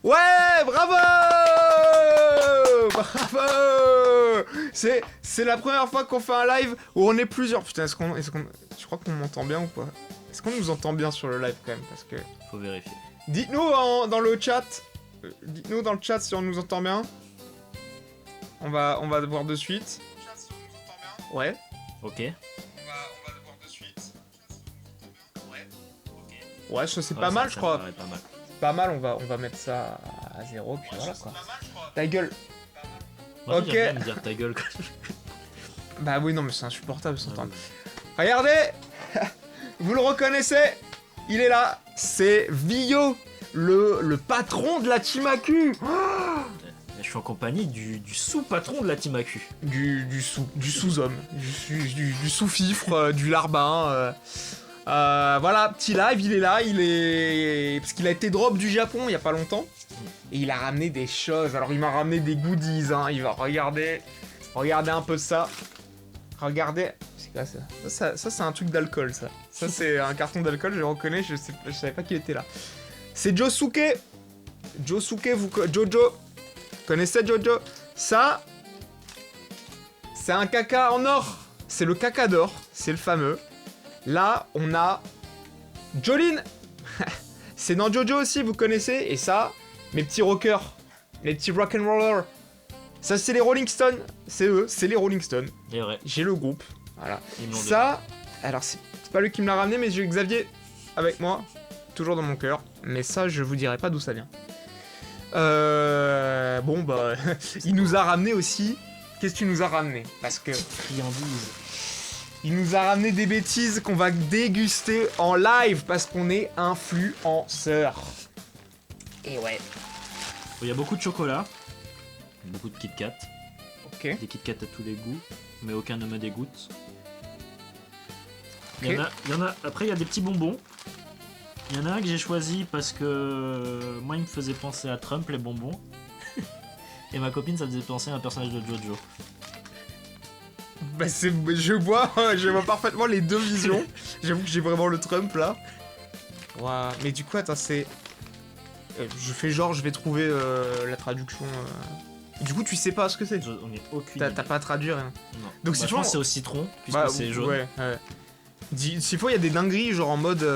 Ouais, bravo. Bravo. C'est la première fois qu'on fait un live où on est plusieurs. Putain, je crois qu'on m'entend bien ou pas? Est-ce qu'on nous entend bien sur le live quand même? Parce que... Faut vérifier. Dites-nous dans le chat. Dites-nous dans le chat si on nous entend bien. On va voir de suite. Ouais. Ok. On va voir de suite. Ouais, ça c'est pas mal, je crois. Pas mal. Pas mal, on va mettre ça à 0, puis voilà quoi. Ta gueule. Moi, Ok. j'aime bien me dire ta gueule. Bah oui, non, mais c'est insupportable s'entendre. Regardez. Vous le reconnaissez? Il est là. C'est Vio, le patron de la Team AQ. Je suis en compagnie du sous-patron de la Team AQ. Du sous-homme, du sous-fifre, du larbin. Voilà, petit live, il est là, parce qu'il a été drop du Japon il y a pas longtemps. Et il a ramené des choses, alors il m'a ramené des goodies, hein. Il va regarder un peu ça. Regardez, c'est quoi ça? Ça c'est un truc d'alcool, ça. Ça c'est un carton d'alcool, je le reconnais, je savais pas qu'il était là. C'est Josuke. Josuke, Jojo. Connaissez Jojo? Ça, c'est un caca en or. C'est le caca d'or, c'est le fameux. Là, on a Jolene. C'est dans Jojo aussi, vous connaissez. Et ça, mes petits rockers, les petits rock'n'rollers. Ça, c'est les Rolling Stones. C'est eux, c'est les Rolling Stones. Et vrai. J'ai le groupe. Voilà. Ils me l'ont Ça, alors c'est pas lui qui me l'a ramené, mais j'ai Xavier avec moi. Toujours dans mon cœur. Mais ça, je vous dirai pas d'où ça vient. Bon, bah, il nous a ramené aussi. Qu'est-ce qu'il nous a ramené? Parce que. Friandise. Il nous a ramené des bêtises qu'on va déguster en live parce qu'on est influenceur. Et ouais. Il y a beaucoup de chocolat, beaucoup de Kit Kat, Ok. des Kit Kat à tous les goûts, mais aucun ne me dégoûte. Ok. Il y en a. Après, il y a des petits bonbons. Il y en a un que j'ai choisi parce que moi, il me faisait penser à Trump, les bonbons. Et ma copine, ça faisait penser à un personnage de Jojo. Bah je vois parfaitement les deux visions. J'avoue que j'ai vraiment le Trump là. Ouah. Mais du coup, attends, c'est... je fais genre, je vais trouver la traduction. Du coup, tu sais pas ce que c'est. On est aucune. T'as idée. pas traduit rien. Non. Donc, Bah, c'est je pense genre- que c'est au citron, puisque Bah, c'est jaune. Ouais, ouais. S'il faut, il y a des dingueries, genre en mode...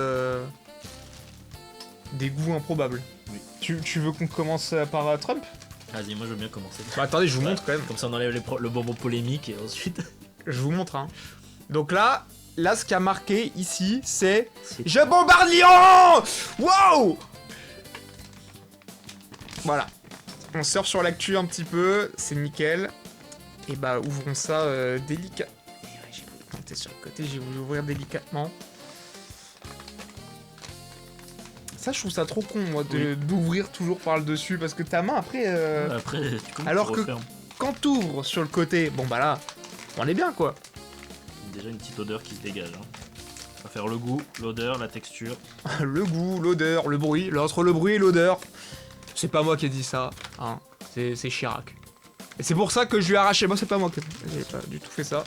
des goûts improbables. Oui. Tu veux qu'on commence par Trump? Vas-y, moi je veux bien commencer. Bah attendez, je vous Ouais. montre quand même. Comme ça, on enlève le bonbon polémique et ensuite. Je vous montre, hein. Donc là, ce qui a marqué ici, c'est... C'est- Je bombarde Lyon! Wow! Voilà. On sort sur l'actu un petit peu, c'est nickel. Et bah, ouvrons ça délicat. Et ouais, j'ai voulu planter sur le côté, j'ai voulu ouvrir délicatement. Ça, je trouve ça trop con, moi, d'ouvrir toujours par le dessus, parce que ta main, après... Après, Alors tu que- refermes. Quand t'ouvres sur le côté, bon bah là, on est bien, quoi. Déjà une petite odeur qui se dégage. Hein. On va faire le goût, l'odeur, la texture. Le goût, l'odeur, le bruit, entre le bruit et l'odeur. C'est pas moi qui ai dit ça, hein. C'est Chirac. Et c'est pour ça que je lui ai arraché. Moi, c'est pas moi qui j'ai pas du tout fait ça.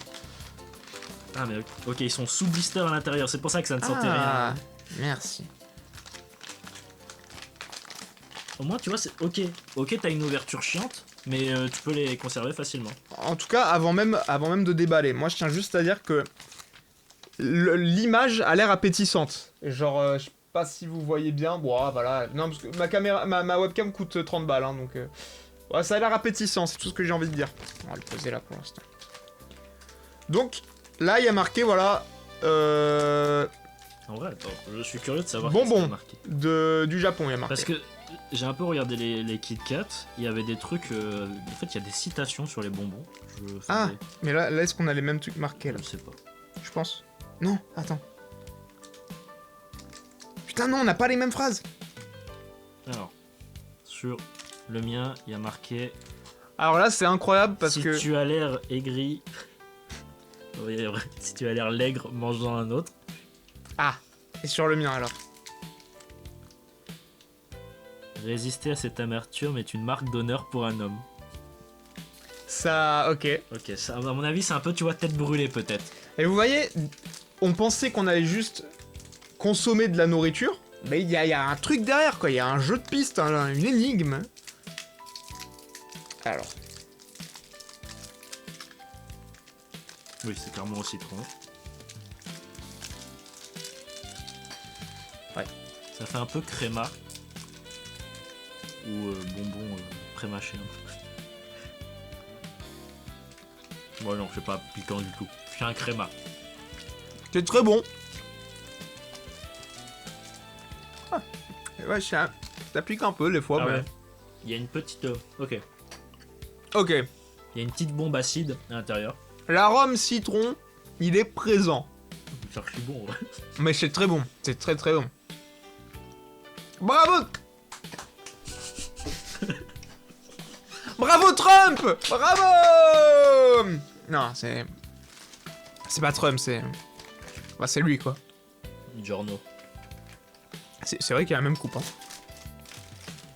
Ah mais ok, ils sont sous blister à l'intérieur, c'est pour ça que ça ne sentait Ah, rien. merci. Au moins tu vois, c'est ok. Ok, t'as une ouverture chiante, mais tu peux les conserver facilement. En tout cas, avant même de déballer, moi, je tiens juste à dire que l'image a l'air appétissante. Genre, je sais pas si vous voyez bien. Bon, ah, voilà. Non, parce que ma webcam coûte 30 balles, hein, donc... ouais, ça a l'air appétissant, c'est tout ce que j'ai envie de dire. On va le poser là pour l'instant. Donc, là, il y a marqué, voilà... En vrai, attends, je suis curieux de savoir Bonbon. qu'est-ce qu'il y a marqué. du Japon, il y a marqué. Parce que j'ai un peu regardé les Kit Kat, il y avait des trucs... en fait, il y a des citations sur les bonbons. Ah, mais là est-ce qu'on a les mêmes trucs marqués, là? Je sais pas. Je pense. Non, attends. Putain, non, on n'a pas les mêmes phrases. Alors, sur le mien, il y a marqué... Alors là, c'est incroyable parce si que... tu as l'air aigri... Oui, vrai. Si tu as l'air l'aigre, mange-en un autre. Ah, et sur le mien, alors. Résister à cette amertume est une marque d'honneur pour un homme. Ça, ok. Ok, ça, à mon avis, c'est un peu, tu vois, tête brûlée peut-être. Et vous voyez, on pensait qu'on allait juste consommer de la nourriture, Mais il y a un truc derrière, quoi. Il y a un jeu de piste, hein, une énigme. Alors. Oui, c'est clairement au citron. Ouais. Ça fait un peu créma. Ou bonbon pré-mâché. Ouais, non, c'est pas piquant du tout. C'est un créma. C'est très bon. Ah. Ouais, ça pique un peu des fois, Ah mais... ouais. Il y a une petite... Ok. Ok. Il y a une petite bombe acide à l'intérieur. L'arôme citron, il est présent. C'est archi bon, ouais. Mais c'est très bon. C'est très très bon. Bravo. Bravo Trump. Bravo. Non, c'est... C'est pas Trump, c'est... Bah, c'est lui, quoi. Giorno. C'est vrai qu'il y a la même coupe, hein.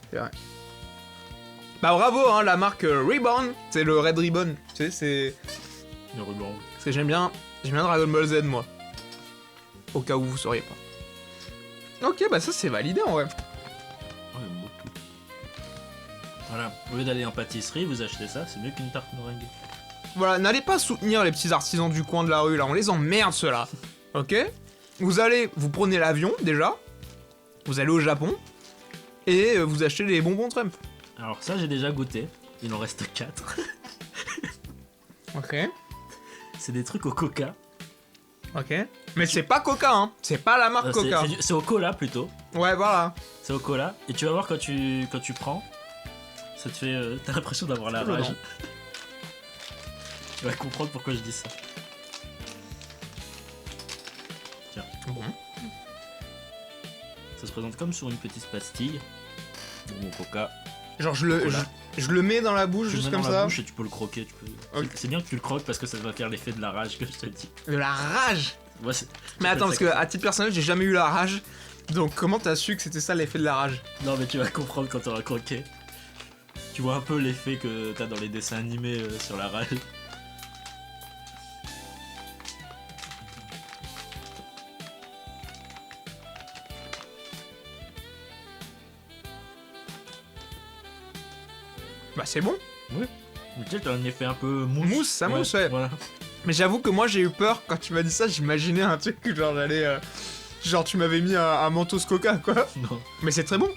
C'est vrai. Bah bravo, hein, la marque Reborn, c'est le Red Ribbon. Tu sais, c'est... Le ruban. Parce que j'aime bien Dragon Ball Z, moi. Au cas où vous sauriez pas. Ok, bah ça c'est validé en vrai. Ah, j'aime beaucoup. Voilà, au lieu d'aller en pâtisserie, vous achetez ça, c'est mieux qu'une tarte meringue. Voilà, n'allez pas soutenir les petits artisans du coin de la rue, là, on les emmerde ceux-là. Ok? Vous prenez l'avion, déjà. Vous allez au Japon. Et vous achetez les bonbons Trump. Alors ça, j'ai déjà goûté. Il en reste 4. Ok. C'est des trucs au coca. Ok. Mais c'est pas Coca, hein. C'est pas la marque Coca. C'est au cola plutôt. Ouais, voilà. C'est au cola. Et tu vas voir quand tu prends, ça te fait... t'as l'impression d'avoir la Oh, rage. non. Tu vas comprendre pourquoi je dis ça. Bon. Ça se présente comme sur une petite pastille. Bon, au coca. Genre, je Cola. le mets dans la bouche, Tu le juste mets comme dans la ça. bouche et tu peux le croquer. Tu peux... Ok. C'est bien que tu le croques parce que ça va faire l'effet de la rage que je te dis. De la rage. Ouais, Mais attends, parce que à titre personnel, j'ai jamais eu la rage. Donc, comment t'as su que c'était ça l'effet de la rage? Non, mais tu vas comprendre quand tu auras croqué. Tu vois un peu l'effet que t'as dans les dessins animés sur la rage. Bah, c'est bon. Mais tu sais, t'as un effet un peu mousse. Mousse, ça mousse, ouais. Voilà. Mais j'avoue que moi, j'ai eu peur quand tu m'as dit ça. J'imaginais un truc que genre j'allais. Genre, tu m'avais mis un Mentos Coca, quoi. Non. Mais c'est très bon.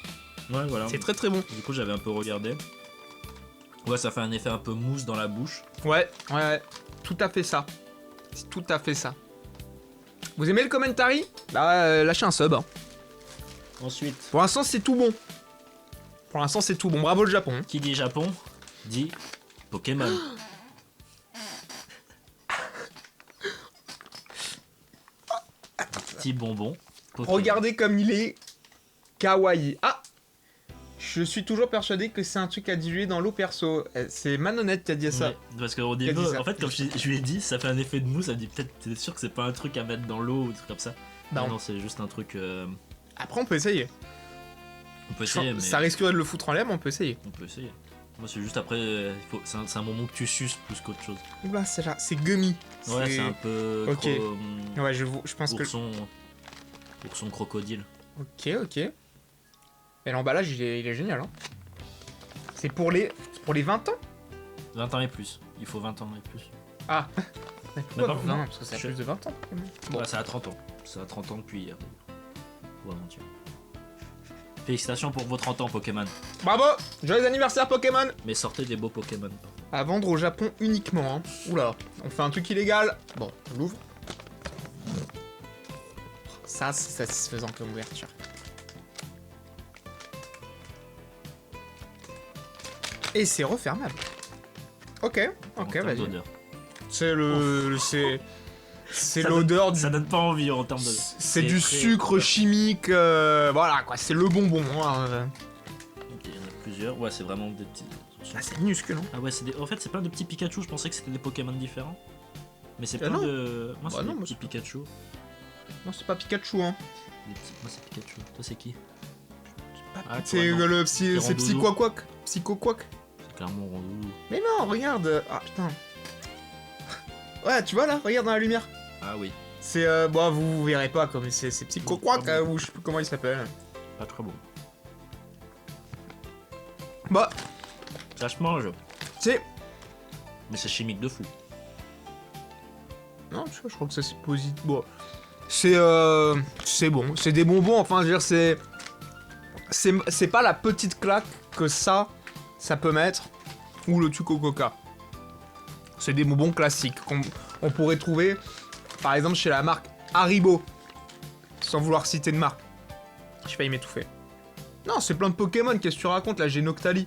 Ouais, voilà. C'est très très bon. Du coup, j'avais un peu regardé. Ouais, ça fait un effet un peu mousse dans la bouche. Ouais, ouais, ouais. Tout à fait ça. C'est tout à fait ça. Vous aimez le commentary? Bah, lâchez un sub. Hein. Ensuite, Pour l'instant, c'est tout bon. Pour l'instant, c'est tout bon. Bravo le Japon. qui dit Japon dit Pokémon. Petit bonbon. Pokémon. Regardez comme il est kawaii. Ah! Je suis toujours persuadé que c'est un truc à diluer dans l'eau perso. C'est Manonette qui a dit ça. Ouais, parce qu'au début, dit ça. en fait, comme je lui ai dit, ça fait un effet de mousse. Elle me dit peut-être, t'es sûr que c'est pas un truc à mettre dans l'eau ou des trucs comme ça? Non. Non, c'est juste un truc. Après, on peut essayer. On peut essayer, mais. Ça risquerait de le foutre en l'air, mais on peut essayer. On peut essayer. Moi, c'est juste après, c'est un moment que tu suces plus qu'autre chose. Oula, c'est là, c'est gummy. Ouais, c'est un peu. Ok. Ouais, je pense que. Ourson crocodile. Ok, ok. Et l'emballage, il est génial. Hein. C'est pour les 20 ans? 20 ans et plus. Il faut 20 ans et plus. Ah. Mais par- non, parce que ça a je- plus de 20 ans. Bon, ouais, ça a 30 ans. Ça a 30 ans depuis hier. Ou avant-hier. Félicitations pour vos 30 ans, Pokémon. Bravo! Joyeux anniversaire Pokémon! Mais sortez des beaux Pokémon. À vendre au Japon uniquement. Hein. Oula, on fait un truc illégal. Bon, on l'ouvre. Ça, c'est satisfaisant comme ouverture. Et c'est refermable. Ok, En ok, termes vas-y. d'odeur. C'est c'est Ça l'odeur donne- du. Ça donne pas envie en termes de. C'est du très- sucre chimique. Voilà quoi, c'est le bonbon. Hein. Ok, il y en a plusieurs. Ouais, c'est vraiment des petits. Ah, c'est minuscule. Hein. Ah ouais, c'est des... En fait, c'est plein de petits Pikachu. Je pensais que c'était des Pokémon différents. Mais c'est plein non. de. Moi, c'est Bah des non, moi, petits Pikachu. Non, c'est pas Pikachu. Hein. Moi, c'est Pikachu. Toi, c'est qui? Ah, Ah, c'est toi, non. le C'est c'est Rondoudou. Psycho-Quack. Psycho-Quack. C'est clairement Rondoudou. Mais non, regarde. Ah putain. Ouais, tu vois là, regarde dans la lumière. Ah oui. C'est bon, vous verrez pas comme c'est Psycho Quack ou je sais plus comment il s'appelle. Pas très bon. Bah, Ça se mange, c'est mais c'est chimique de fou. non, je crois que ça c'est positif. Bon, c'est bon, c'est des bonbons. Enfin, je veux dire c'est pas la petite claque que ça peut mettre ou le truc au coca. C'est des bonbons classiques qu'on pourrait trouver, par exemple, chez la marque Haribo, sans vouloir citer de marque. J'ai failli m'étouffer. Non, c'est plein de Pokémon, qu'est-ce que tu racontes là? J'ai Noctali.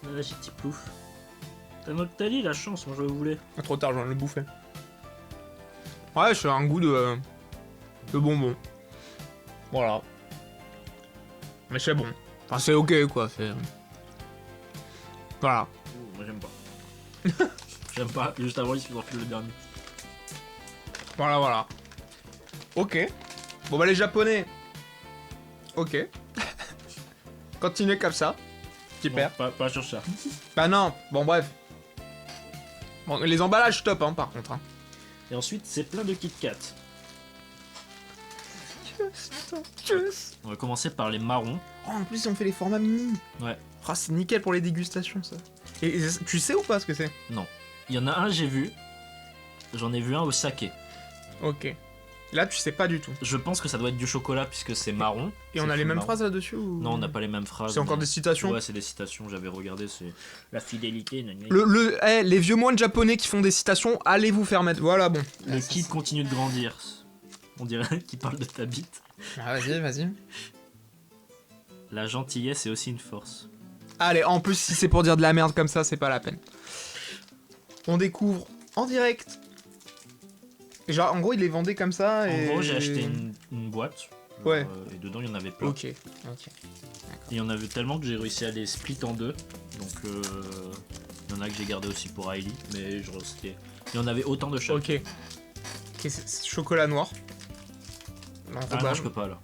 Là, j'ai petit plouf. T'as Noctali, la chance, moi je le voulais. Ah, trop tard, je viens de le bouffer. Ouais, c'est un goût de bonbon. Voilà. Mais c'est bon. Enfin, c'est ok quoi. Voilà. Moi j'aime pas. J'aime pas, juste avant il se fait le dernier. Voilà. Ok. Bon bah les japonais. Ok. Continuez comme ça. Super. Bon, pas sur ça. Bah non, bon bref. Bon, les emballages top hein par contre. Hein. Et ensuite, c'est plein de Kit Kat. On va commencer par les marrons. Oh, en plus ils ont fait les formats mini. Ouais. Ah, c'est nickel pour les dégustations ça. Et tu sais ou pas ce que c'est? Non. Il y en a un, j'ai vu. J'en ai vu un au saké. Ok. Là tu sais pas du tout. Je pense que ça doit être du chocolat puisque c'est marron. Et on a C'est les mêmes marron. phrases là-dessus ou... Non, on n'a pas les mêmes phrases. C'est encore mais- des citations. Ouais, c'est des citations, j'avais regardé, c'est la fidélité. Les vieux moines japonais qui font des citations, allez vous faire mettre. Voilà, bon. Le kid continue de grandir. On dirait qu'il parle de ta bite. Ah, vas-y. La gentillesse est aussi une force. Allez, en plus, si c'est pour dire de la merde comme ça, c'est pas la peine. On découvre en direct. Et genre, en gros, il les vendait comme ça. En Et... gros, j'ai acheté une boîte. Ouais. Et dedans, il y en avait plein. Ok. Et il y en avait tellement que j'ai réussi à les split en deux. Donc, il y en a que j'ai gardé aussi pour Hailey. Mais il y en avait autant de chaque. Ok. C'est chocolat noir. Non, Ah non, je peux pas là.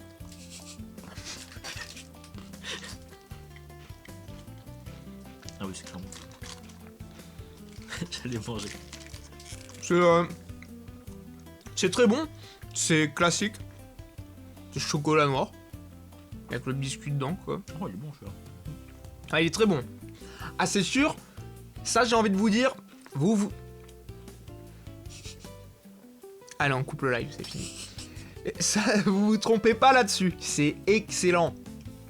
Ah oui, c'est clairement. J'allais manger. C'est très bon. C'est classique. C'est chocolat noir. Avec le biscuit dedans, quoi. Oh, il est bon, celui-là. Ah, il est très bon. Ah, c'est sûr. Ça, j'ai envie de vous dire. Vous. Allez, on coupe le live, c'est fini. Et ça, vous vous trompez pas là-dessus. C'est excellent.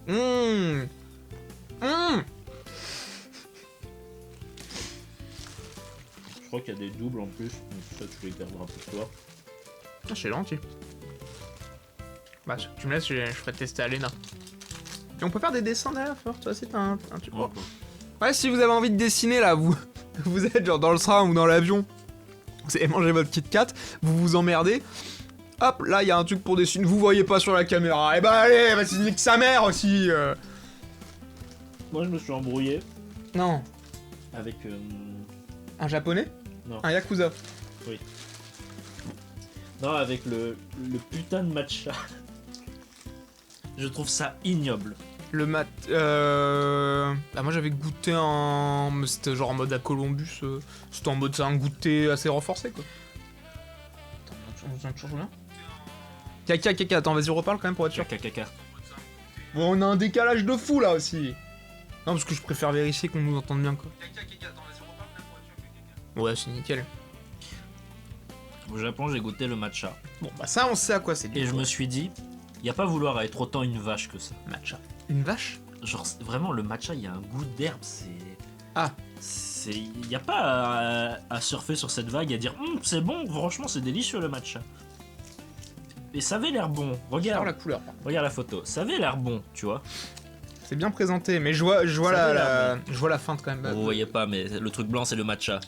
Je crois qu'il y a des doubles en plus. Donc ça, tu les garderas pour toi. Ah, c'est gentil. Bah, tu me laisses, je ferai tester à Lena. Et on peut faire des dessins derrière, fort. Toi, c'est un truc. Ouais, Ouais, si vous avez envie de dessiner là, vous êtes genre dans le train ou dans l'avion, vous avez mangé votre Kit Kat, vous vous emmerdez. Hop, là il y a un truc pour dessiner, vous voyez pas sur la caméra. Eh bah allez, vas-y, nique sa mère aussi. Moi, je me suis embrouillé Non, avec. un japonais? Non. Un yakuza. Non, avec le putain de matcha. Je trouve ça ignoble. Le mat. Bah, moi j'avais goûté un. C'était genre en mode à Columbus. C'était en mode c'est un goûter assez renforcé quoi. Attends, on toujours rien. Caca, attends, vas-y, reparle quand même pour être sûr. Caca. Bon, on a un décalage de fou là aussi. Non, parce que je préfère vérifier qu'on nous entende bien quoi. Ouais, c'est nickel. Au Japon, j'ai goûté le matcha. Bon, bah ça, on sait à quoi c'est. Et je me suis dit, y a pas vouloir être autant une vache que ça. Matcha. Une vache? Genre, vraiment, le matcha, il y a un goût d'herbe, c'est. Ah. Y a pas à surfer sur cette vague et à dire, c'est bon, franchement, c'est délicieux le matcha. Et ça avait l'air bon. Regarde Regarde, la couleur. regarde la photo. Ça avait l'air bon, tu vois. C'est bien présenté, mais je vois Ça a je vois la feinte quand même. Vous voyez pas, mais le truc blanc, c'est le matcha.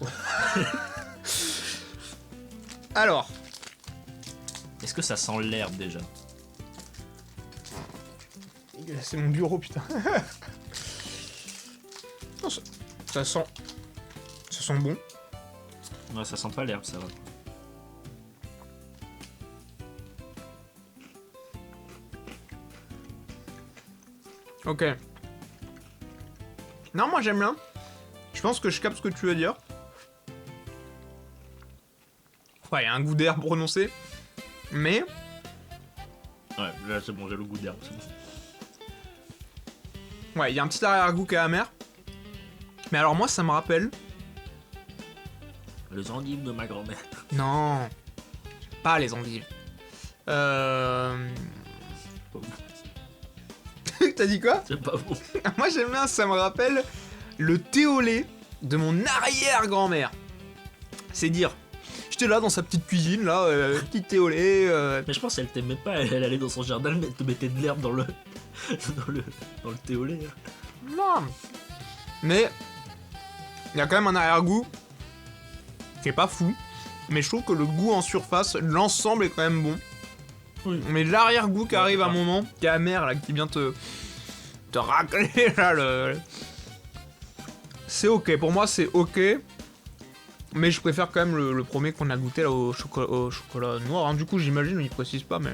Alors, Est-ce que ça sent l'herbe déjà? c'est mon bureau, putain. Non, ça sent bon. Ouais, ça sent pas l'herbe, ça va. Ok. Non, moi j'aime bien. Je pense que je capte ce que tu veux dire. Ouais, il y a un goût d'herbe prononcé. Mais, Ouais, là c'est bon, j'ai le goût d'herbe. c'est bon. ouais, il y a un petit arrière-goût qui est amer. Mais alors moi, ça me rappelle... Les endives de ma grand-mère. Non, pas les endives. T'as dit quoi? C'est pas bon. Moi j'aime bien, ça me rappelle le thé au lait de mon arrière-grand-mère. C'est dire, j'étais là dans sa petite cuisine, là, petit thé au lait. Mais je pense qu'elle t'aimait pas, elle allait dans son jardin, elle te mettait de l'herbe dans le. dans le thé au lait. Non. Mais il y a quand même un arrière-goût qui est pas fou. Mais je trouve que le goût en surface, l'ensemble est quand même bon. Oui. Mais l'arrière-goût qui Ouais, arrive à un ouais. moment, qui est amer, là, qui vient te racler, là, c'est ok, pour moi c'est ok. Mais je préfère quand même le premier qu'on a goûté là au chocolat noir. Hein. Du coup j'imagine, il précise pas, mais...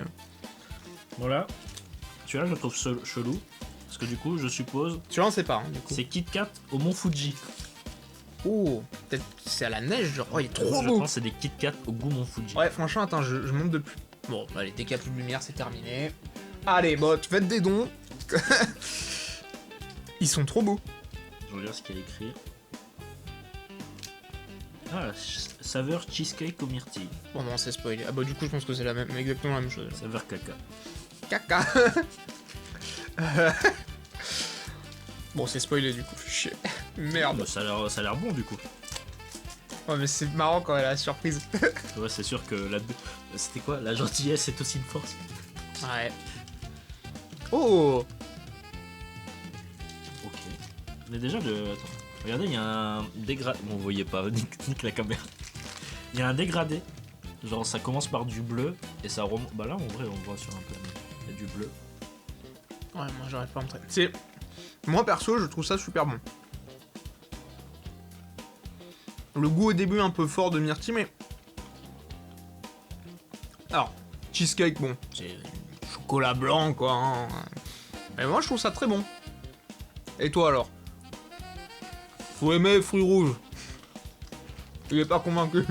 Voilà. Celui-là, je le trouve chelou. Parce que du coup, je suppose, Tu vois, on sait pas, hein, du coup. c'est Kit Kat au Mont Fuji. Oh, peut-être que c'est à la neige, genre. Oh, il est trop Je beau. pense que c'est des Kit Kat au goût Mont Fuji. Ouais, franchement, attends, je monte de plus. Bon, allez, dès qu'il n'y a plus de lumière, c'est terminé. Allez, bon, faites des dons. Ils sont trop beaux. Je regarde ce qu'il y a écrit. Ah, saveur cheesecake au myrtille. Bon, non, c'est spoilé. Ah bah, du coup, je pense que c'est exactement la même chose. Saveur caca. Caca. Bon, c'est spoilé, du coup. Chier. Merde. Bah, ça a l'air bon du coup. Ouais, mais c'est marrant quand elle a la surprise. Ouais, c'est sûr que c'était quoi? La gentillesse est aussi une force. Ouais. Oh. Ok. Mais déjà, attends. Regardez, il y a un dégradé. Bon, vous voyez pas, nique la caméra. Il y a un dégradé. Genre, ça commence par du bleu et ça remonte. Bah là, en vrai, on voit sur un plan. Il y a du bleu. Ouais, moi, j'arrive pas à me traiter. C'est... Moi, perso, je trouve ça super bon. Le goût au début un peu fort de myrtille, mais... Alors, cheesecake, bon, c'est chocolat blanc, quoi. Hein. Mais moi, je trouve ça très bon. Et toi, alors? Faut aimer les fruits rouges. Il est pas convaincu.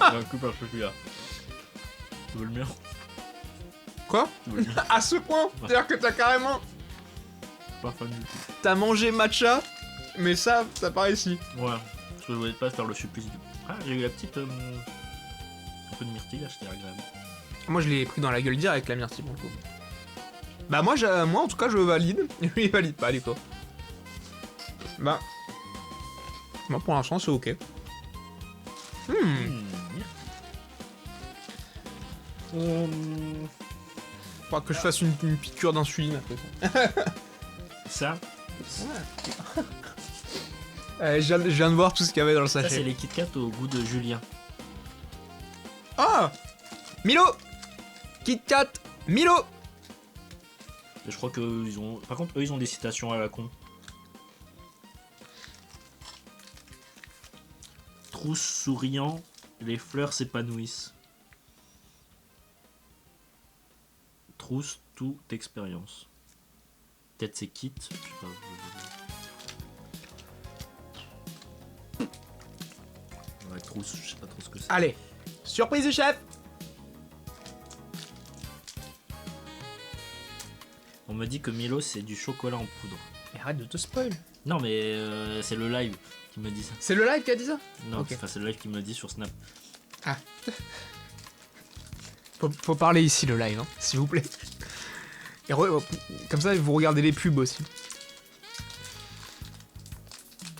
Un coup par celui-là. Tu veux le mien? Quoi? Tu veux le mien? À ce point? C'est-à-dire que t'as carrément... Pas fan du tout. T'as mangé matcha, mais ça pas ici. Ouais, parce que je voulais pas faire le supplice du. Ah, j'ai eu la petite. Un peu de myrtille là, c'était agréable. Moi, je l'ai pris dans la gueule direct, la myrtille, pour le coup. Bah, moi, en tout cas, je valide. Et lui, il valide pas, du coup. Bah... Moi, pour l'instant, c'est ok. Faudra que je fasse une piqûre d'insuline après ça. Ça, Je viens de voir tout ce qu'il y avait dans le ça c'est sachet. les Kit Kat au goût de Julien. Ah, Milo, Kit Kat, Milo. Et je crois que ils ont. Par contre, eux ils ont des citations à la con. Trousse souriant, les fleurs s'épanouissent. Trousse toute expérience. Peut-être c'est Kit, je sais pas. Ouais, trousse, je sais pas trop ce que c'est. Allez, surprise du chef. On me dit que Milo c'est du chocolat en poudre. Mais arrête de te spoil. Non mais c'est le live qui me dit ça. C'est le live qui a dit ça? Non, Ok. enfin c'est le live qui me dit sur Snap. Ah. Faut parler ici le live, hein, s'il vous plaît. Et comme ça, vous regardez les pubs aussi.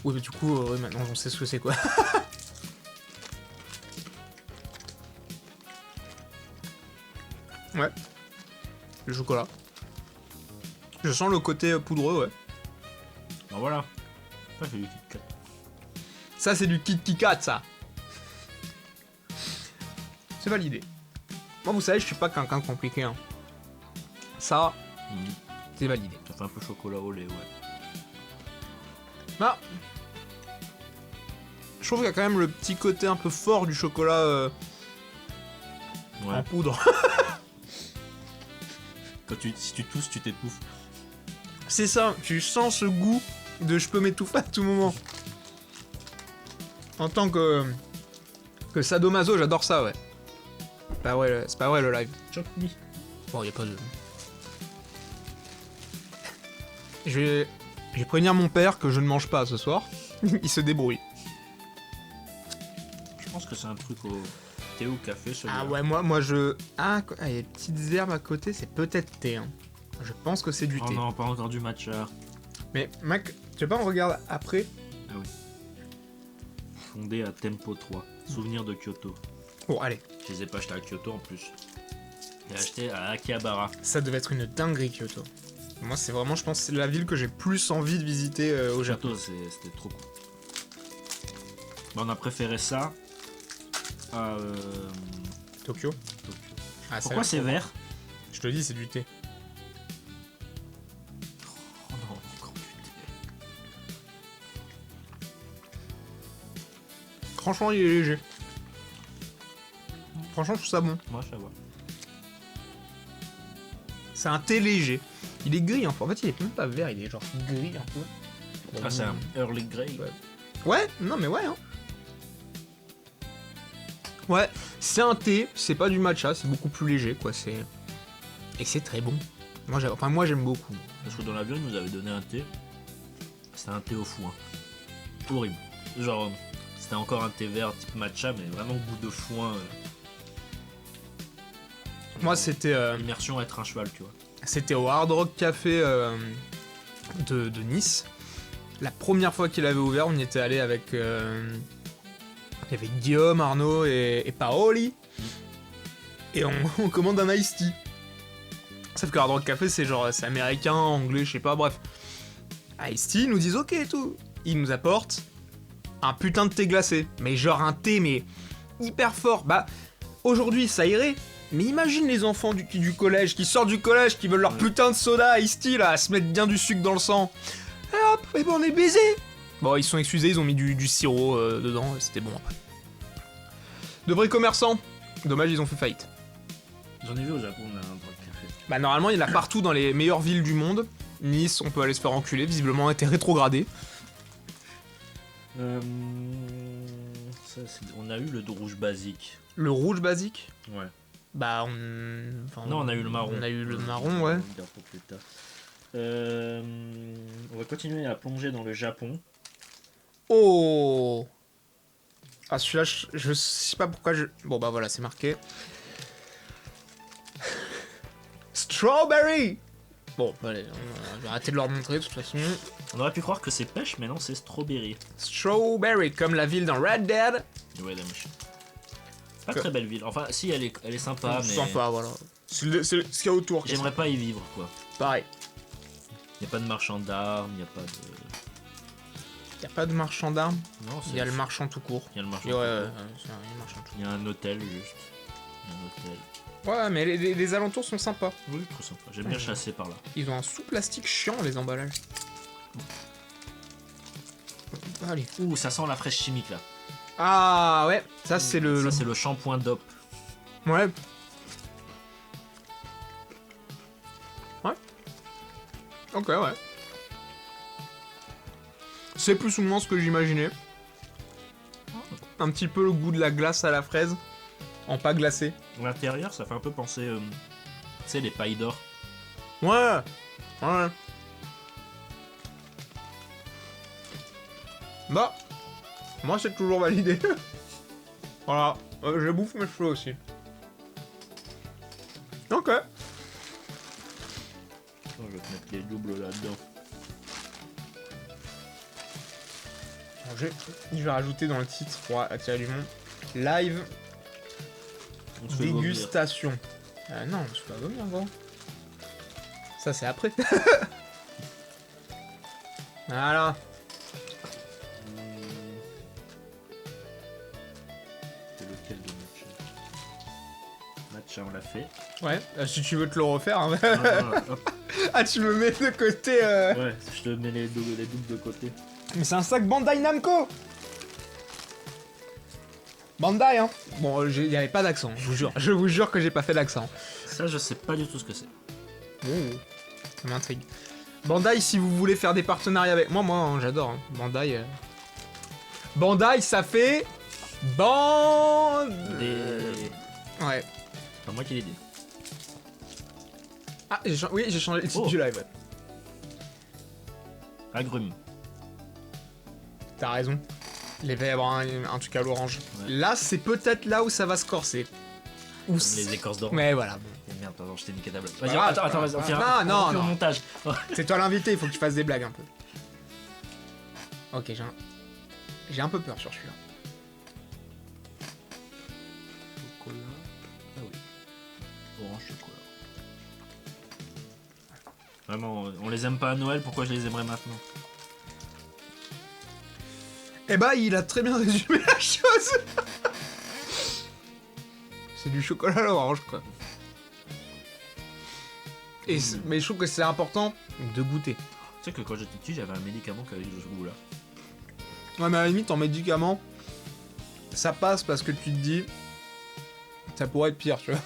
Oui, mais du coup, maintenant on sait ce que c'est quoi. Ouais. Le chocolat. Je sens le côté poudreux, ouais. Ben voilà. Ça c'est du Kit Kat. Ça, c'est du Kit Kat, ça. C'est validé. Moi, vous savez, je suis pas quelqu'un de compliqué. Hein. Ça, c'est validé. Ça fait un peu chocolat au lait, ouais. Ah. Je trouve qu'il y a quand même le petit côté un peu fort du chocolat Ouais. en poudre. Si tu tousses, tu t'étouffes. C'est ça, tu sens ce goût de je peux m'étouffer à tout moment. En tant que sadomaso, j'adore ça, ouais. c'est pas vrai le live. Choc-me. Bon, y a pas de... Je vais prévenir mon père que je ne mange pas ce soir. Il se débrouille. Je pense que c'est un truc au thé ou café, celui-là. Ah ouais, moi je... Ah, il y a des petites herbes à côté, c'est peut-être thé. Hein. Je pense que c'est du Oh thé. non, pas encore du matcha. Mais Mac, tu veux pas on regarde après? Ah oui. Fondé à Tempo 3. Souvenir de Kyoto. Bon, allez. Je les ai pas achetés à Kyoto en plus. J'ai acheté à Akihabara. Ça devait être une dinguerie, Kyoto. Moi, c'est vraiment, je pense, c'est la ville que j'ai plus envie de visiter au Japon. Kyoto, c'était trop cool. Bah, on a préféré ça à Tokyo. Tokyo. Ah, ça Pourquoi va. c'est vert? Je te dis, c'est du thé. Oh non, encore du thé. Franchement, il est léger. Franchement, je trouve ça bon. Moi, ça va. C'est un thé léger. Il est gris, en fait, il est même pas vert, il est genre gris un peu. Ah, c'est un Early Grey. Ouais. Ouais, non mais ouais. Hein. Ouais, c'est un thé, c'est pas du matcha, c'est beaucoup plus léger, quoi. C'est et c'est très bon. Moi, j'aime beaucoup. Parce que dans l'avion, ils nous avaient donné un thé. C'était un thé au foin. Horrible. Genre, c'était encore un thé vert type matcha, mais vraiment goût de foin. Moi, Genre, c'était immersion être un cheval, tu vois. c'était au Hard Rock Café de Nice. La première fois qu'il avait ouvert, on y était allé avec il y avait Guillaume, Arnaud et Paoli. Et on commande un iced tea. Sauf que Hard Rock Café, c'est genre, c'est américain, anglais, je sais pas, bref. Iced tea, ils nous disent ok et tout. Ils nous apportent un putain de thé glacé. Mais genre un thé, mais hyper fort. Bah, aujourd'hui, ça irait. Mais imagine les enfants du collège, qui sortent du collège, qui veulent leur putain de soda iced tea, là, à se mettre bien du sucre dans le sang. Et hop, et ben on est baisés. Bon, ils sont excusés, ils ont mis du sirop dedans, et c'était bon après. De vrais commerçants. Dommage, ils ont fait faillite. J'en ai vu au Japon, là, un droit de café. Bah normalement, il y en a partout dans les meilleures villes du monde. Nice, on peut aller se faire enculer, visiblement, a été rétrogradé. On a eu le rouge basique. Le rouge basique. Ouais. Bah Non, on a eu le marron. On a eu le marron, ouais. On va dire pour plus tard. On va continuer à plonger dans le Japon. Oh. Ah celui-là, je sais pas pourquoi je... Bon bah voilà, c'est marqué. Strawberry. Bon, allez, on va arrêter de leur montrer de toute façon. On aurait pu croire que c'est pêche, mais non, c'est strawberry. Strawberry, comme la ville dans Red Dead. Ouais, la machine. Pas très belle ville. Enfin, si, elle est sympa, mais... Sympa, voilà. C'est ce qu'il y a autour. J'aimerais pas y vivre, quoi. Pareil. Y a pas de marchand d'armes, y a pas de... Y a pas de marchand d'armes. Non, Il y a le marchand tout court. Y a le marchand. Ouais, tout ouais, court. c'est un marchand tout Y a un hôtel, juste. Y a un hôtel. court. Ouais, mais les alentours sont sympas. Oui, trop sympa. J'aime bien chasser par là. Ils ont un sous-plastique chiant, les emballages. Allez. Ouh, ça sent la fraîche chimique, là. Ah ouais, ça c'est Ça, c'est le shampoing DOP. Ouais. Ouais. Ok, ouais. C'est plus ou moins ce que j'imaginais. Un petit peu le goût de la glace à la fraise. En pas glacé. L'intérieur, ça fait un peu penser... tu sais, les pailles d'or. Ouais. Ouais. Bah. Moi c'est toujours validé. Voilà. Je bouffe mes cheveux aussi. Ok. Oh, je vais te mettre les doubles là-dedans. Je vais rajouter dans le titre pour attirer du monde. Live On se fait vomir. dégustation. Non, on se fait pas vomir, gros. Ça, c'est après. Voilà. C'est lequel de matcha? Matcha, on l'a fait. Ouais, si tu veux te le refaire. Hein. Non, non, hop. Ah, tu me mets de côté. Ouais, je te mets les doubles de côté. Mais c'est un sac Bandai Namco. Bandai, hein. Bon, il y avait pas d'accent, je vous jure. Je vous jure que j'ai pas fait d'accent. Ça, je sais pas du tout ce que c'est. Ça m'intrigue. Bandai, si vous voulez faire des partenariats avec moi, hein, j'adore. Hein. Bandai. Bandai, ça fait. Des... Ouais. C'est pas moi qui l'ai dit. Ah, oui, j'ai changé le titre Oh. du live. Ouais. Agrumes. T'as raison. Il va y avoir un truc à l'orange. Ouais. Là, c'est peut-être là où ça va se corser. Ou Comme les écorces d'orange. Mais voilà. Eh merde, pardon, je t'ai niqué ta blague. Vas-y, Ah, attends, vas-y, on fait ah, un non, on fait au non. montage. C'est toi l'invité, il faut que tu fasses des blagues un peu. Ok, j'ai un peu peur sur celui-là. Chocolat. Ah oui. Orange chocolat. Vraiment, on les aime pas à Noël, pourquoi je les aimerais maintenant? Eh bah, il a très bien résumé la chose. C'est du chocolat à l'orange, quoi. Et mais je trouve que c'est important de goûter. Tu sais que quand j'étais petit, j'avais un médicament qui avait ce goût-là. Ouais, mais à la limite, en médicament, ça passe parce que tu te dis, ça pourrait être pire, tu vois.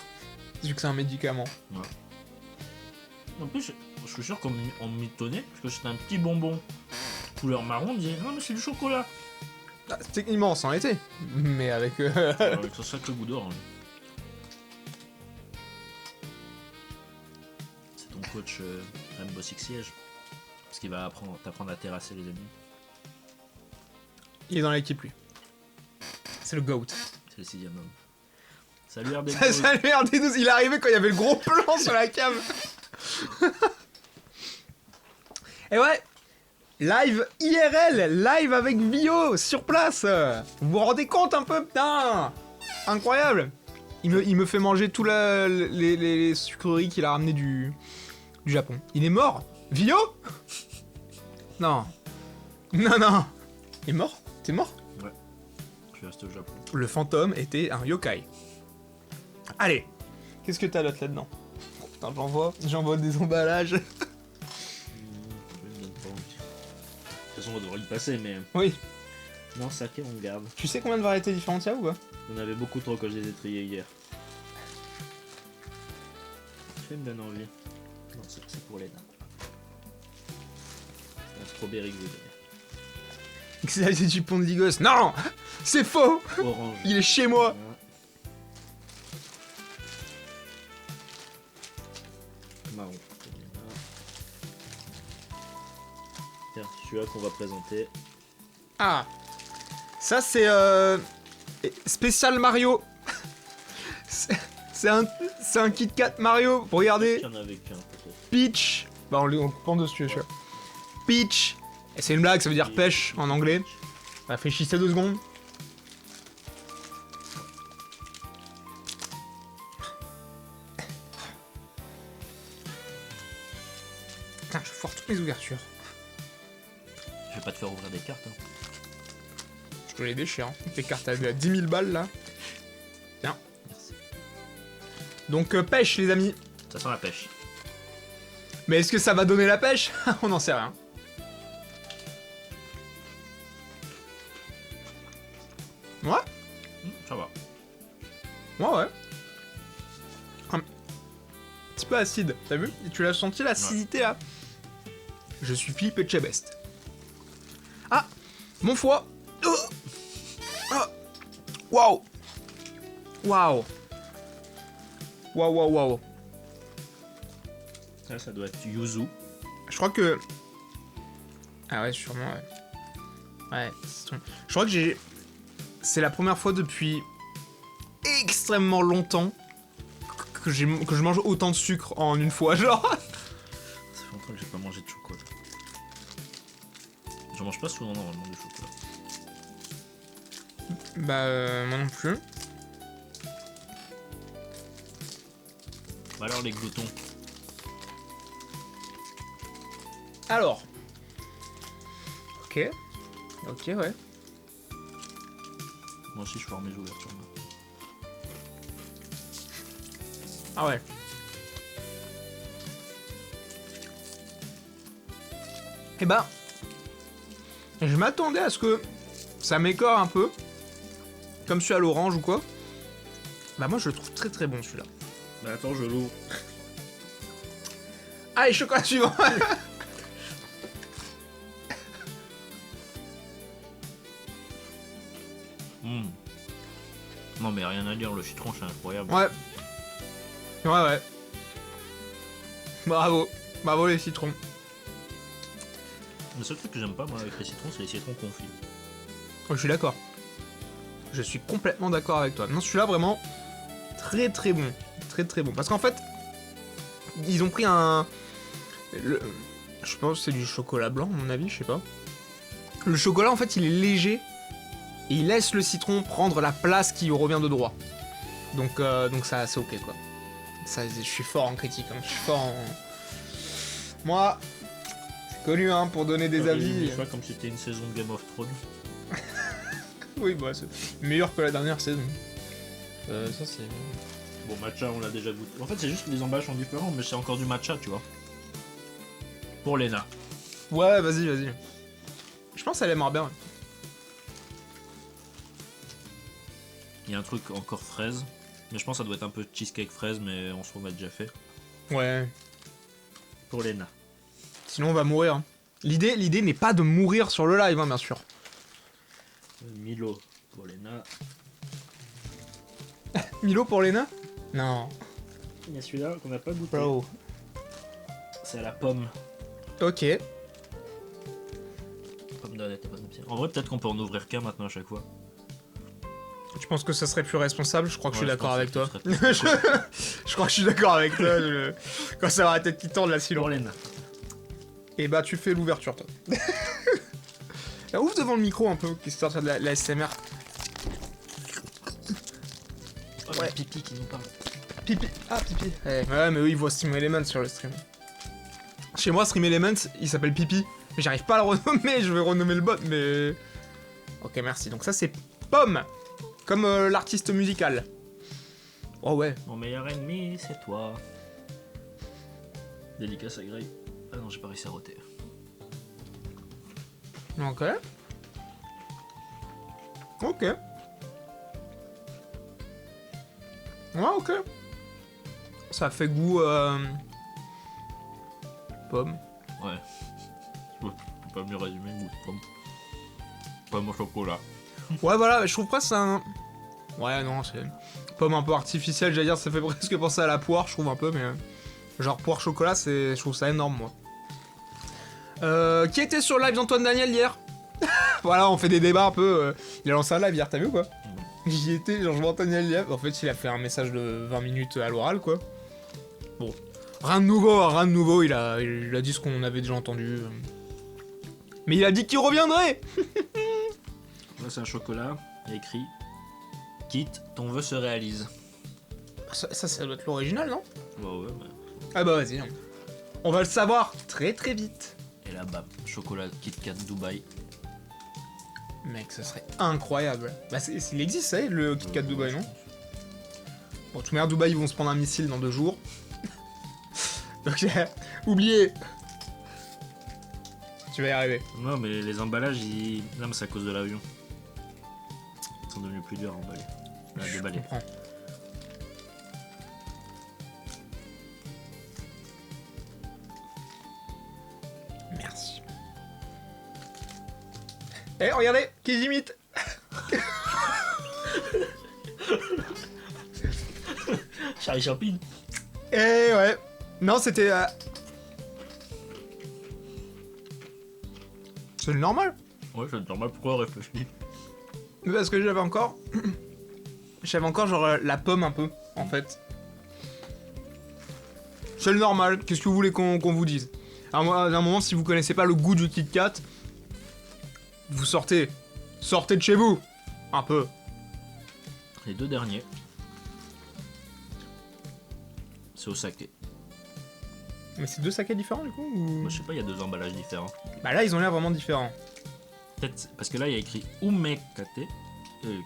Vu que c'est un médicament. En plus, je suis sûr qu'on m'étonnait, parce que c'était un petit bonbon couleur marron, on disait non mais c'est du chocolat. Ah, techniquement, c'en était. Mais avec. Avec ce sacré goût d'orange. C'est ton coach Rainbow Six Siege. Parce qu'il va t'apprendre à terrasser les ennemis. Il est dans l'équipe, lui. C'est le GOAT. C'est le 6ème homme. Salut RD. Salut RD12, il est arrivé quand il y avait le gros plan sur la cam. Et ouais, live IRL, live avec Vio, sur place. Vous vous rendez compte un peu, putain. Incroyable. Il me fait manger tous les sucreries qu'il a ramenées du Japon. Il est mort? Vio? Non. Non, non. Il est mort? T'es mort? Ouais. Je reste au Japon. Le fantôme était un yokai. Allez. Qu'est-ce que t'as d'autre là-dedans? Oh, putain, j'envoie des emballages. Je me donne pas envie. De toute façon, on devrait y passer, mais. Oui. Non, saké, on garde. Tu sais combien de variétés différentes il y a ou pas? On avait beaucoup trop quand je les ai triés hier. Ça me donne envie. Non, c'est pour les nains. C'est un strawberry que je vais donner. Xavier Dupont de Ligos. Non! C'est faux! Orange. Il est chez moi! Voilà. Marron. Tiens, celui-là qu'on va présenter. Ah! Ça c'est spécial Mario. C'est un Kit Kat Mario. Regardez. Il y en avait qu'un peut-être. Peach. Bah on prend dessus, celui-là. Peach. Et c'est une blague, ça veut dire pêche en anglais. Réfléchissez 2 secondes. Putain, je foire toutes mes ouvertures. Je vais pas te faire ouvrir des cartes. Hein. Je te les déchire. Hein. Tes cartes à 10 000 balles là. Bien. Merci. Donc pêche les amis. Ça sent la pêche. Mais est-ce que ça va donner la pêche? On n'en sait rien. Ouais? Ça va. Ouais. Un petit peu acide, t'as vu? Tu l'as senti l'acidité là? Je suis Philippe Etchebest. Ah! Mon foie! Oh ah. Waouh! Waouh! Waouh! Ça doit être yuzu. Je crois que... Ah ouais, sûrement, ouais. Ouais, je crois que c'est la première fois depuis extrêmement longtemps que je mange autant de sucre en une fois, genre. Ça fait longtemps que j'ai pas mangé de chocolat. J'en mange pas souvent normalement du chocolat. Bah, moi non plus. Bah alors les gloutons. Alors. Ok, ouais. Moi aussi je fais mes ouvertures. Ah ouais. Eh ben, je m'attendais à ce que ça m'écore un peu, comme celui à l'orange ou quoi. Bah moi je le trouve très très bon celui-là. Bah attends, je l'ouvre. Allez, chocolat suivant. Non mais rien à dire, le citron c'est incroyable. Ouais. Ouais. Bravo. Bravo les citrons. Le seul truc que j'aime pas moi avec les citrons, c'est les citrons confits. Oh, je suis d'accord. Je suis complètement d'accord avec toi. Non, celui-là, vraiment, très très bon. Très très bon. Parce qu'en fait, ils ont pris je pense que c'est du chocolat blanc, à mon avis, je sais pas. Le chocolat, en fait, il est léger. Et il laisse le citron prendre la place qui revient de droit. Donc ça, c'est ok, quoi. Ça, je suis fort en critique. Hein. Je suis fort en... Moi, c'est connu, hein, pour donner des avis. Je vois comme si c'était une saison de Game of Thrones. Oui, bah, c'est meilleur que la dernière saison. Ça, c'est... Bon, matcha, on l'a déjà goûté. En fait, c'est juste que les emballages sont différents, mais c'est encore du matcha, tu vois. Pour Lena. Ouais, vas-y. Je pense qu'elle aimera bien. Il y a un truc encore fraise. Mais je pense que ça doit être un peu cheesecake fraise, mais on se remet déjà fait. Ouais. Pour Lena. Sinon, on va mourir. Hein. L'idée n'est pas de mourir sur le live, hein, bien sûr. Milo pour Lena. Milo pour Lena? Non. Il y a celui-là qu'on n'a pas goûté. Bro. C'est à la pomme. Ok. Pomme d'Adette et pomme de pierre. En vrai, peut-être qu'on peut en ouvrir qu'un maintenant à chaque fois. Tu penses que ça serait plus responsable? Je crois que je suis d'accord avec toi. Je crois que je suis d'accord avec toi. Quand ça va la tête qui tourne là, sinon. Pour Lena. Et bah, tu fais l'ouverture, toi. Là, ouvre devant le micro un peu, qui se sortir de la SMR. Oh, ouais. Pipi qui nous parle. Pipi. Ah, Pipi. Ouais, mais eux, ils voient Stream Elements sur le stream. Chez moi, Stream Elements, il s'appelle Pipi. Mais j'arrive pas à le renommer, je vais renommer le bot, mais... Ok, merci. Donc ça, c'est Pomme. Comme l'artiste musical. Oh ouais. Mon meilleur ennemi, c'est toi. Dédicace à Grey. Ah non, j'ai pas réussi à roter. Ok. Ok. Ouais, ok. Ça fait goût... Pomme. Ouais. Je peux pas mieux résumer le goût de pomme. Pomme au chocolat. Ouais, voilà, je trouve pas ça un... Ouais, non, c'est... Pomme un peu artificielle, j'allais dire, ça fait presque penser à la poire, je trouve un peu, mais... Genre poire chocolat, c'est... Je trouve ça énorme, moi. Qui était sur le live d'Antoine Daniel hier? Voilà, on fait des débats un peu... Il a lancé un live hier, t'as vu ou quoi? J'y étais, genre je vois Antoine Daniel hier. En fait, il a fait un message de 20 minutes à l'oral, quoi. Bon. Rien de nouveau, il a dit ce qu'on avait déjà entendu. Mais il a dit qu'il reviendrait. Là, c'est un chocolat. Il y a écrit Quitte, ton vœu se réalise. Ça doit être l'original, non? Bah ouais, mais... Ah bah vas-y. On va le savoir très très vite. Et là, bam, chocolat Kit Kat Dubaï. Mec, ça serait incroyable. Bah, il existe, ça, le Kit Kat Dubaï, non? Bon, tout manière, Dubaï, ils vont se prendre un missile dans 2 jours. Donc, oubliez. Tu vas y arriver. Non, mais les emballages, non, mais c'est à cause de l'avion. Ils sont devenus plus durs à emballer. À déballer. Je comprends. Merci. Eh, regardez, qui j'imite. Charlie Chaplin. Eh ouais. Non, c'était... C'est normal. Ouais, c'est normal, pourquoi réfléchir? Parce que j'avais encore... genre la pomme un peu, en fait. C'est le normal, qu'est-ce que vous voulez qu'on vous dise? À un moment, si vous connaissez pas le goût du Kit Kat, vous sortez de chez vous, un peu. Les 2 derniers, c'est au saké. Mais c'est 2 sakés différents du coup ou... Moi, je sais pas, il y a 2 emballages différents. Bah là, ils ont l'air vraiment différents. Peut-être parce que là, il y a écrit Umekate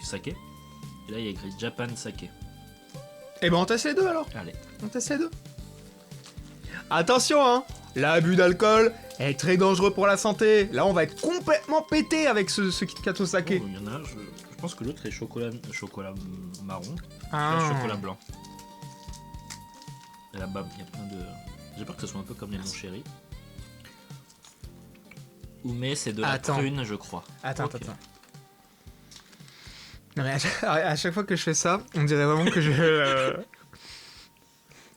Sake. Et là, il y a écrit Japan Sake. Eh ben on teste les deux alors. Allez. On teste les deux. Attention hein, l'abus d'alcool est très dangereux pour la santé. Là, on va être complètement pété avec ce Kit Kat au saké. Oh, il y en a un, je pense que l'autre est chocolat marron. Ah. Là, chocolat blanc. Et là, bam, il y a plein de... J'ai peur que ce soit un peu comme les mon chéri. Oumé, c'est de la prune, je crois. Attends. Non mais à chaque fois que je fais ça, on dirait vraiment que je...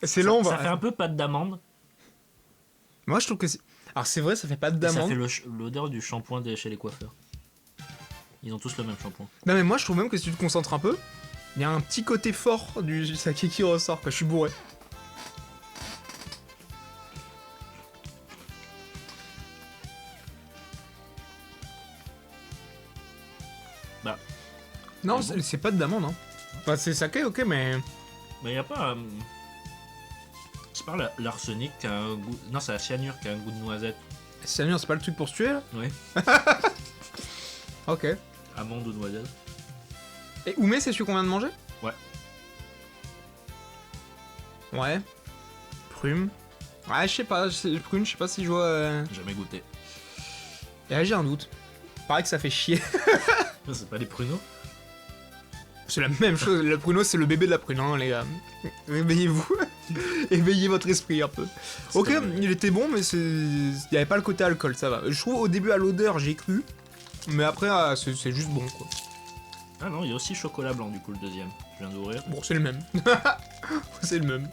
C'est l'ombre. Ça fait un peu pâte d'amande. Moi, je trouve que c'est... Alors, c'est vrai, ça fait pas de Et ça d'amande. fait l'odeur du shampoing chez les coiffeurs. Ils ont tous le même shampoing. Non, mais moi, je trouve même que si tu te concentres un peu, il y a un petit côté fort du saké qui ressort, quoi. Je suis bourré. Bah. Non, C'est bon. c'est pas de d'amande, hein. Enfin, c'est saké, ok, mais... Mais y a pas. C'est pas l'arsenic qui a un goût. Non, c'est la cyanure qui a un goût de noisette. Cyanure, c'est pas le truc pour se tuer, là? Ouais. Ok. Amande ou noisette. Et Oumé, c'est celui qu'on vient de manger? Ouais. Ouais. Prume. Ouais, je sais pas, prune, je sais pas si je vois... Jamais goûté. Et là, j'ai un doute. Pareil que ça fait chier. C'est pas des pruneaux? C'est la même chose, le pruneau c'est le bébé de la prune, hein, les gars. Réveillez-vous. Éveillez votre esprit un peu. Ok, il était bon, mais c'est... il y avait pas le côté alcool, ça va. Je trouve au début à l'odeur, j'ai cru. Mais après, c'est juste bon, quoi. Ah non, il y a aussi chocolat blanc du coup le deuxième. Je viens d'ouvrir. Bon, c'est le même. C'est le même.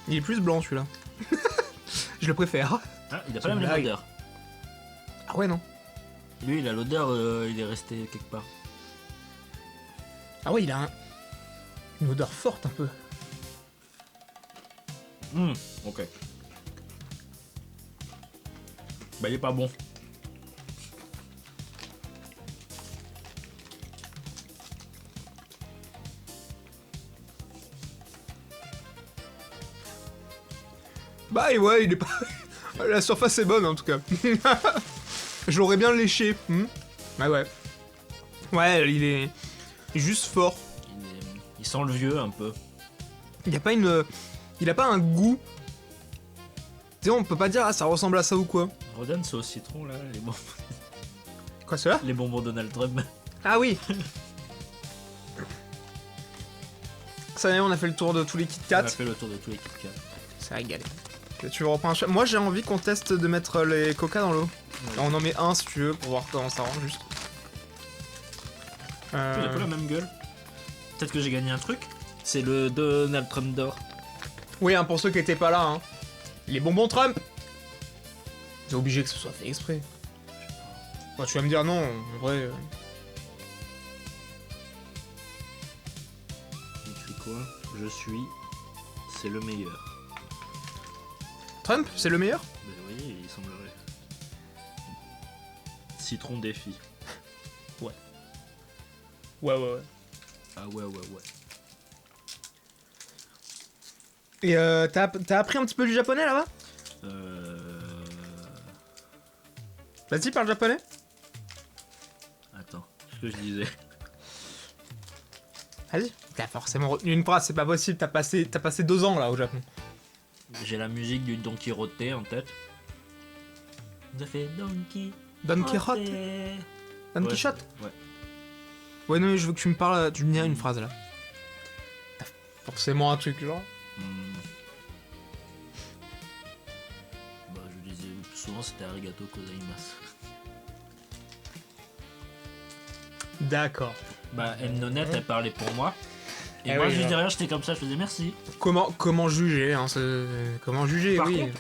Il est plus blanc celui-là. Je le préfère. Ah, il a C'est pas la une même blague. odeur. Ah ouais, non. Lui, il a l'odeur, il est resté quelque part. Ah ouais, il a une odeur forte un peu. Ok. Bah, il est pas bon. Bah et ouais, il est pas... La surface est bonne en tout cas. Je l'aurais bien léché. Ah ouais. Ouais, il est juste fort. Il sent le vieux un peu. Il y a pas une... Il a pas un goût. Tu sais, on peut pas dire ah ça ressemble à ça ou quoi. Rodin, c'est au citron là, Quoi cela? les bonbons Donald Trump. Ah oui. Ça y est, on a fait le tour de tous les Kit On Kat. a fait le tour de tous les Kit Kat. C'est régalé. Tu veux reprendre un chat? Moi j'ai envie qu'on teste de mettre les coca dans l'eau. Ouais. On en met un si tu veux pour voir comment ça rend juste. Il a pas la même gueule. Peut-être que j'ai gagné un truc. C'est le Donald Trump d'or. Oui, hein, pour ceux qui étaient pas là, hein. Les bonbons Trump. C'est obligé que ce soit fait exprès. Bon, tu vas me dire non, en vrai. Il écrit quoi? Je suis. C'est le meilleur. Trump, c'est le meilleur? Ben oui, il semblerait. Citron défi. Ouais, ouais, ouais. Ah ouais. Et t'as appris un petit peu du japonais là-bas? Vas-y, parle japonais. Attends, ce que je disais. Vas-y. T'as forcément retenu une phrase, c'est pas possible, t'as passé 2 ans là au Japon. J'ai la musique du Don Quirote en tête. Ça fait Donkey. Don Quichotte. Don Ouais, Quichotte. Ouais. Ouais, non, mais je veux que tu me parles, tu me diras une phrase là. T'as forcément un truc genre. Bah, je disais souvent c'était arigato gozaimasu. D'accord. Bah, Mnonette, elle parlait pour moi. Et Eh moi, oui, juste ouais. derrière, j'étais comme ça, je faisais merci. Comment juger, hein, comment juger, Par oui. contre,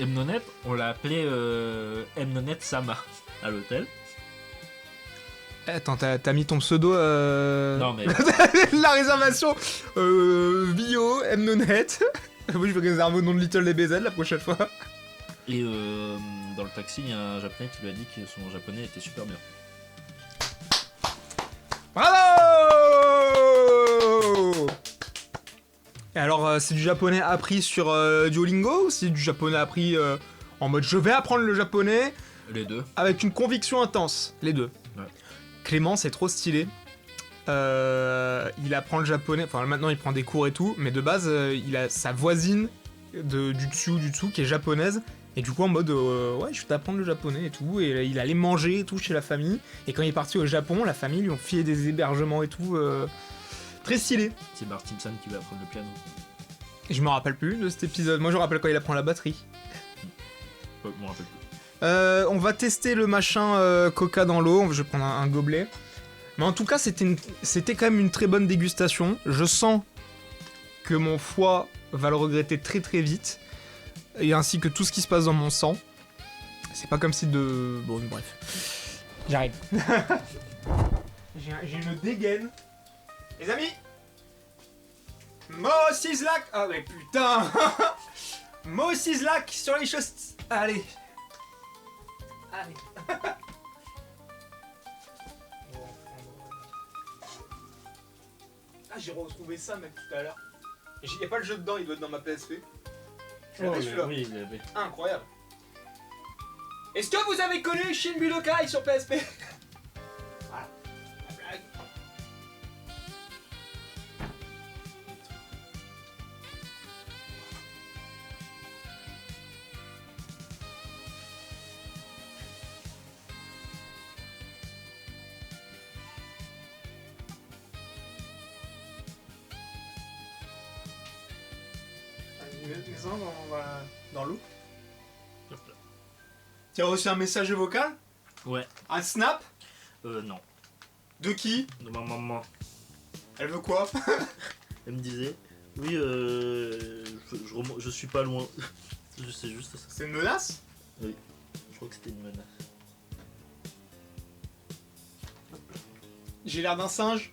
Mnonette, on l'a appelé Mnonette Sama à l'hôtel. Attends, t'as mis ton pseudo Non, mais La réservation Bio, Mnonette. Oui, je vais réserver au nom de Little DBZ la prochaine fois. et dans le taxi, il y a un japonais qui lui a dit que son japonais était super bien. Bravo! Et alors, c'est du japonais appris sur Duolingo ou c'est du japonais appris en mode je vais apprendre le japonais Les deux. avec une conviction intense? Les deux. Ouais. Clément, c'est trop stylé. Il apprend le japonais, enfin maintenant il prend des cours et tout, mais de base, il a sa voisine du dessous qui est japonaise. Et du coup, en mode, ouais, je vais t'apprendre le japonais et tout. Et il allait manger et tout chez la famille. Et quand il est parti au Japon, la famille lui ont filé des hébergements et tout. Très stylé. C'est Bart Simpson qui va apprendre le piano. Et je me rappelle plus de cet épisode. Moi, je me rappelle quand il apprend la batterie. Je m'en rappelle On va tester le machin coca dans l'eau. Je vais prendre un gobelet. Mais en tout cas, c'était quand même une très bonne dégustation. Je sens que mon foie va le regretter très très vite. Et ainsi que tout ce qui se passe dans mon sang. C'est pas comme si de... Bon, bref. J'arrive. J'ai une dégaine. Les amis, Mo-Sislak. Ah mais putain. Mo-Sislak sur les choses... Allez. Allez. Ah, j'ai retrouvé ça même tout à l'heure. Il y a pas le jeu dedans, il doit être dans ma PSP. Celui-là. Oui, il l'avait. Incroyable. Est-ce que vous avez connu Shin Budokai sur PSP? Voilà. La blague. Mets-en dans l'eau. Tu as reçu un message vocal? Ouais. Un snap? Non. De qui? De ma maman. Elle veut quoi? Elle me disait, oui, je suis pas loin. Je sais juste ça. C'est une menace? Oui. Je crois que c'était une menace. J'ai l'air d'un singe?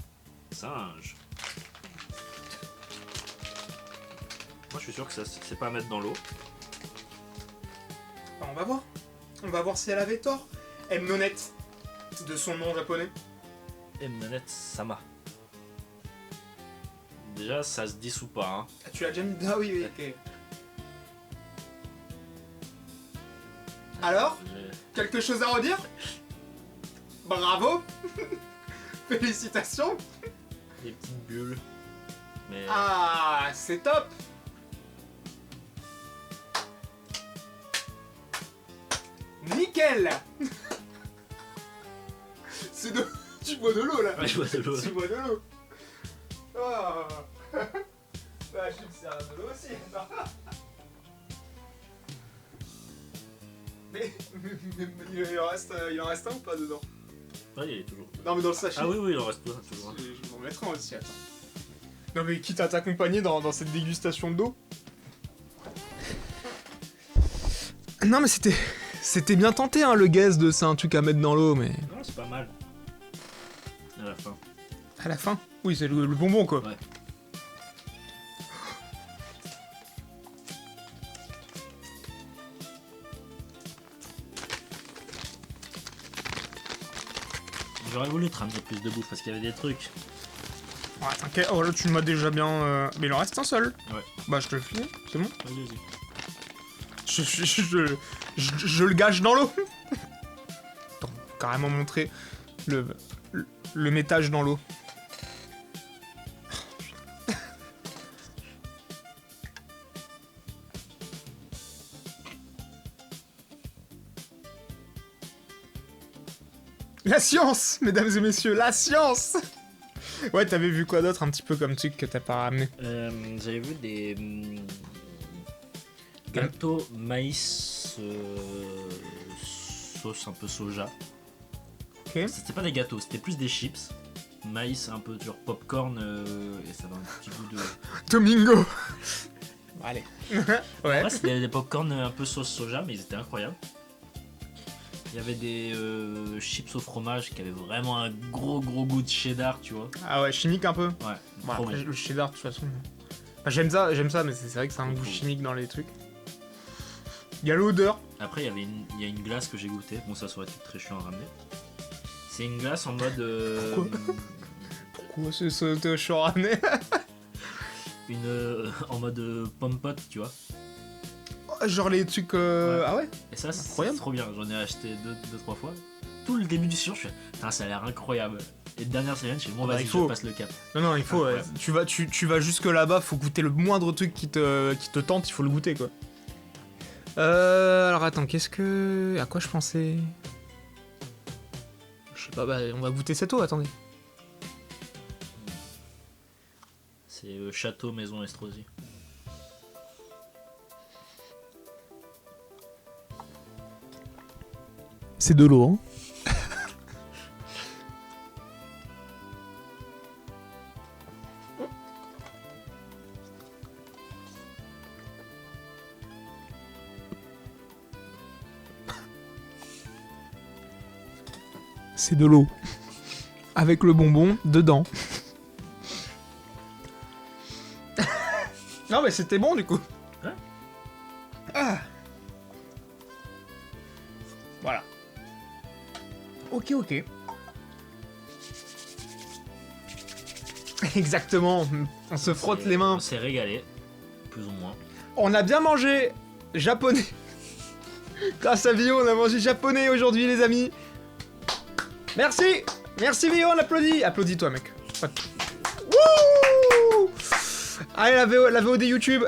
Singe. Moi, je suis sûr que ça, c'est pas à mettre dans l'eau. Bah, on va voir. On va voir si elle avait tort. Mnonette, de son nom japonais. Mnonette Sama. Déjà, ça se dissout pas, hein. Ah, tu l'as déjà mis? Ah oui, ok. Alors, quelque chose à redire? Bravo. Félicitations. Des petites bulles. Mais Ah, c'est top. Nickel. C'est de... Tu bois de l'eau là. ouais, je vois de l'eau. Tu bois de l'eau. Ah. Bah, je me sers de l'eau aussi. Mais il en reste un ou pas dedans? Ouais, il est toujours. Non mais dans le sachet. Ah oui, oui, il en reste pas, toujours. Je vais m'en mettre un aussi, attends. Non mais quitte à t'accompagner dans cette dégustation d'eau. Non mais c'était bien tenté hein, le guess de c'est un truc à mettre dans l'eau mais... Non, c'est pas mal. À la fin. À la fin? Oui c'est le bonbon quoi. Ouais. J'aurais voulu te ramener plus de bouffe parce qu'il y avait des trucs. Ouais t'inquiète, oh là tu m'as déjà bien... Mais il en reste un seul. Ouais. Bah je te le file, c'est bon. Vas-y, vas-y. Je le gâche dans l'eau. Attends, carrément montrer le métage dans l'eau. La science, mesdames et messieurs, la science. Ouais, t'avais vu quoi d'autre un petit peu comme truc que t'as pas ramené? J'avais vu des gâteaux maïs sauce un peu soja. Ok. C'était pas des gâteaux, c'était plus des chips. Maïs un peu genre popcorn et ça donne un petit goût de... Domingo. Allez. Ouais. Ouais, c'était des popcorn un peu sauce soja, mais ils étaient incroyables. Il y avait des chips au fromage qui avaient vraiment un gros goût de cheddar, tu vois. Ah ouais, chimique un peu. Ouais, Bon, trop après, bon. le cheddar, de toute façon. Enfin, j'aime ça, mais c'est vrai que c'est un goût chimique dans les trucs. Il y a l'odeur. Après, il y a une glace que j'ai goûtée. Bon, ça aurait été très chiant à ramener. C'est une glace en mode... Pourquoi c'est chaud à ramener? en mode pomme pote, tu vois. Genre les trucs. Ouais. Ah ouais? Et ça, c'est Incroyable. trop bien. J'en ai acheté deux, trois fois. Tout le début du session, je fais, putain, ça a l'air incroyable. Et dernière semaine, je fais, bon, Bah, vas-y, il faut. je passe le cap. Non, il faut. Ouais. Incroyable. Tu vas jusque là-bas, faut goûter le moindre truc qui te tente, il faut le goûter quoi. Alors attends, qu'est-ce que. À quoi je pensais? Je sais pas, bah on va goûter cette eau, attendez. C'est Château Maison Estrosi. C'est de l'eau, hein. C'est de l'eau. Avec le bonbon dedans. Non mais c'était bon du coup. Ouais. Ah. Voilà. Ok. Exactement. On se frotte les mains. On s'est régalé, plus ou moins. On a bien mangé japonais. Grâce à Vio, on a mangé japonais aujourd'hui les amis. Merci. Merci Vio, on applaudit. Applaudis-toi mec. Wouh. Allez la VOD YouTube.